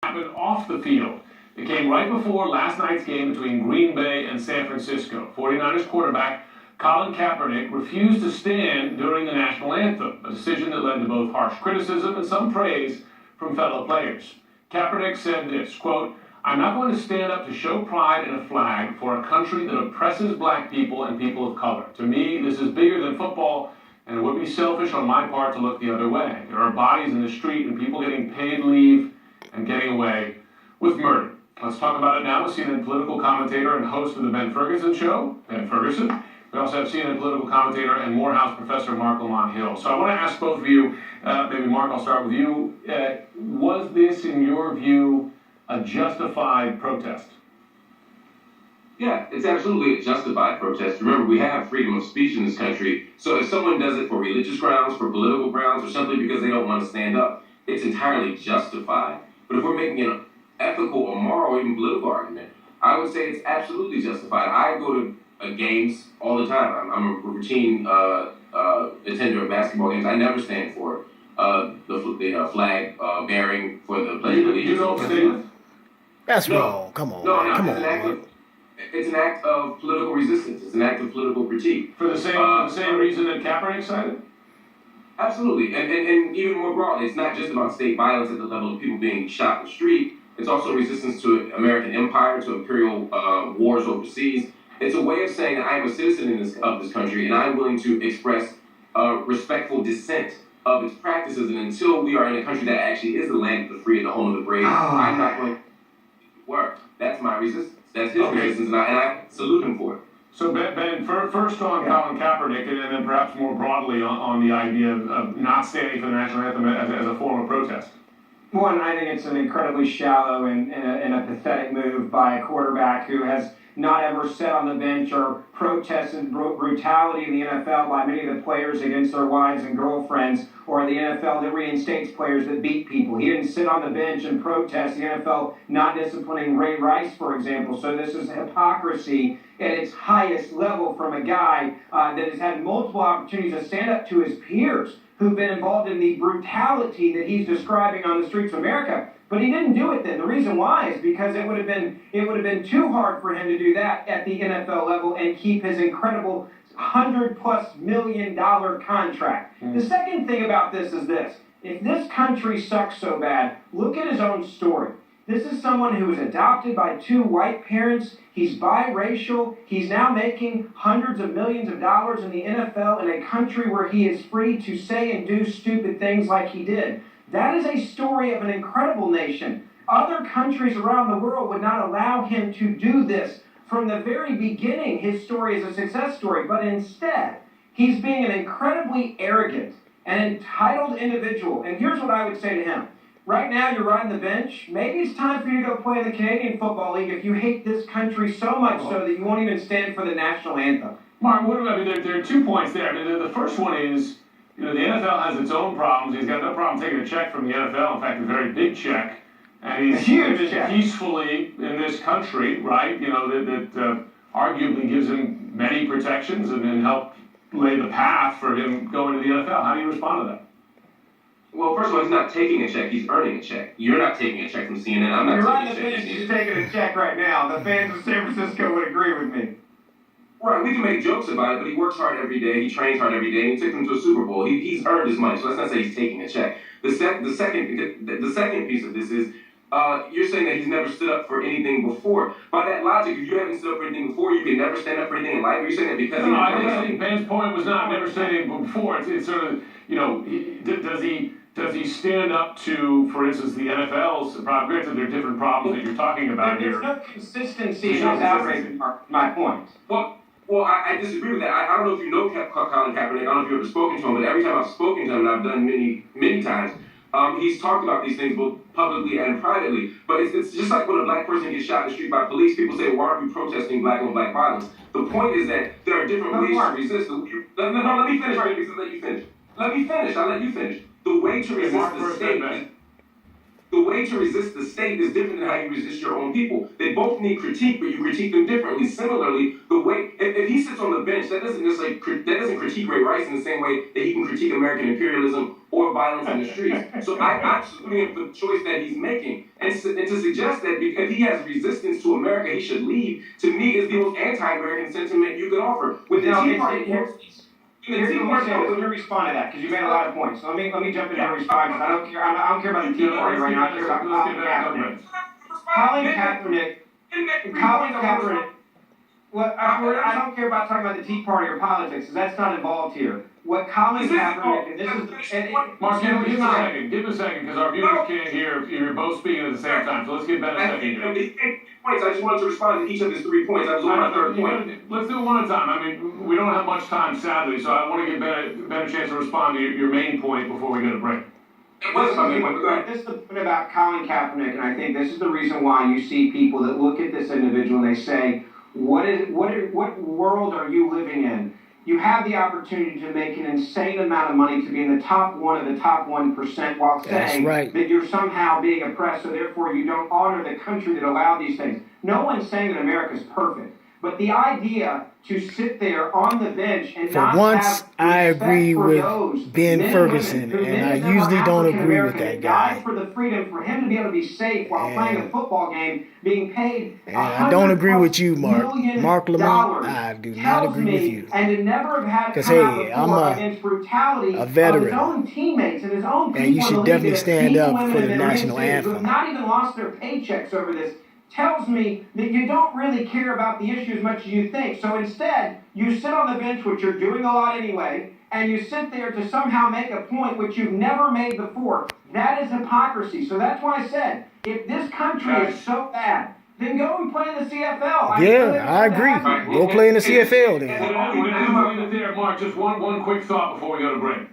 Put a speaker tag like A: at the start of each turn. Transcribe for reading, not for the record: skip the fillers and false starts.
A: happened off the field. It came right before last night's game between Green Bay and San Francisco. 49ers quarterback Colin Kaepernick refused to stand during the national anthem, a decision that led to both harsh criticism and some praise from fellow players. Kaepernick said this, quote, "I'm not going to stand up to show pride in a flag for a country that oppresses black people and people of color. To me, this is bigger than football, and it would be selfish on my part to look the other way. There are bodies in the street and people getting paid leave and getting away with murder." Let's talk about it now with CNN political commentator and host of the Ben Ferguson Show, Ben Ferguson. We also have CNN political commentator and Morehouse professor Mark Lamont Hill. So I want to ask both of you, maybe Mark, I'll start with you. Was this, in your view, a justified protest?
B: Yeah, it's absolutely a justified protest. Remember, we have freedom of speech in this country. So if someone does it for religious grounds, for political grounds, or simply because they don't want to stand up, it's entirely justified. But if we're making an ethical or moral or even political argument, I would say it's absolutely justified. I go to games all the time. I'm a routine attender of basketball games. I never stand for the flag bearing for the pledge of allegiance.
A: You don't stand?
C: Basketball, come on,
B: no,
C: man. Come
B: it's
C: on.
B: It's an act of political resistance. It's an act of political critique.
A: For the same reason that Kaepernick cited?
B: Absolutely. And even more broadly, it's not just about state violence at the level of people being shot in the street. It's also resistance to American empire, to imperial wars overseas. It's a way of saying that I am a citizen of this country and I'm willing to express respectful dissent of its practices. And until we are in a country that actually is the land of the free and the home of the brave, I'm not going to work. That's my resistance. That's his resistance, and I salute him for it.
A: So Ben, first on Colin Kaepernick, and then perhaps more broadly on the idea of not standing for the national anthem as a form of protest.
D: One, I think it's an incredibly shallow and a pathetic move by a quarterback who has not ever sat on the bench or protested brutality in the NFL by many of the players against their wives and girlfriends, or the NFL that reinstates players that beat people. He didn't sit on the bench and protest the NFL not disciplining Ray Rice, for example. So this is hypocrisy at its highest level from a guy that has had multiple opportunities to stand up to his peers who've been involved in the brutality that he's describing on the streets of America. But he didn't do it then. The reason why is because it would have been too hard for him to do that at the NFL level and keep his incredible $100+ million contract. The second thing about this is this. If this country sucks so bad, look at his own story. This is someone who was adopted by two white parents. He's biracial. He's now making hundreds of millions of dollars in the NFL in a country where he is free to say and do stupid things like he did. That is a story of an incredible nation. Other countries around the world would not allow him to do this. From the very beginning, his story is a success story, but instead, he's being an incredibly arrogant and entitled individual. And here's what I would say to him. Right now, you're riding the bench. Maybe it's time for you to go play in the Canadian Football League if you hate this country so much so that you won't even stand for the national anthem.
A: Mark, there are 2 points there. The first one is, the NFL has its own problems. He's got no problem taking a check from the NFL. In fact, a very big check. And he's living peacefully in this country, right? That arguably gives him many protections and helped lay the path for him going to the NFL. How do you respond to that?
B: Well, first of all, he's not taking a check. He's earning a check. You're not taking a check from CNN. I'm not taking a check.
D: He's taking a check right now. The fans of San Francisco would agree with me.
B: Right, we can make jokes about it, but he works hard every day. He trains hard every day. And he took them to a Super Bowl. He's earned his money, so let's not say he's taking a check. The second piece of this is you're saying that he's never stood up for anything before. By that logic, if you haven't stood up for anything before, you can never stand up for anything in life. Are you saying that because
A: I think Ben's point was not never saying before. It's sort of, does he stand up to, for instance, the NFL's problem? Granted, there are different problems that you're talking about here.
D: There's no consistency in his outrage, my point.
B: Well, I disagree with that. I don't know if you know Colin Kaepernick. I don't know if you've ever spoken to him, but every time I've spoken to him, and I've done many times, he's talked about these things both publicly and privately. But it's just like when a black person gets shot in the street by police, people say, why aren't you protesting black on black violence? The point is that there are different ways to resist. No, let me finish, because Let me finish. I'll let you finish. The way to resist the state is... The way to resist the state is different than how you resist your own people. They both need critique, but you critique them differently. Similarly, the way if he sits on the bench, that doesn't critique Ray Rice in the same way that he can critique American imperialism or violence in the streets. So I'm saluting him for the choice that he's making, and to suggest that if he has resistance to America, he should leave. To me, is the most anti-American sentiment you could offer. With the Tea Party,
D: Here's let me respond to that because you made a lot of points. So let me jump in and respond because I don't care about the Tea Party right now. I care about Colin Kaepernick. Colin Kaepernick. Well, I don't care about talking about the Tea Party or politics because that's not involved here. What Colin Kaepernick and this is
A: Mark, give him a second. Give him a second because our viewers can't hear if you're both speaking at the same time. So let's give Ben a second here.
B: Points. I just wanted to respond to each of his 3 points. I was on my third point.
A: Let's do it one at a time. I mean, we don't have much time, sadly, so I want to give Ben a chance to respond to your main point before we go to break.
D: This is the point about Colin Kaepernick, and I think this is the reason why you see people that look at this individual and they say, what world are you living in? You have the opportunity to make an insane amount of money to be in the top 1 of the top 1% while saying that you're somehow being oppressed, so therefore you don't honor the country that allowed these things. No one's saying that America's perfect. But the idea to sit there on the bench and
C: For once, I agree with Ben Ferguson, and I usually don't agree with that guy.
D: For the freedom for him to be able to be safe while playing a football game, being paid.
C: And I don't agree with you, Mark Lamont. I do not agree with you.
D: And to never have had
C: because hey, I'm a veteran,
D: his own teammates and his own people,
C: and you should definitely stand up for the national anthem.
D: Who have not even lost their paychecks over this. Tells me that you don't really care about the issue as much as you think. So instead, you sit on the bench, which you're doing a lot anyway, and you sit there to somehow make a point which you've never made before. That is hypocrisy. So that's why I said, if this country is so bad, then go and play in the CFL.
C: I agree. Go play in the CFL then.
A: Mark, just one quick thought before we go to break.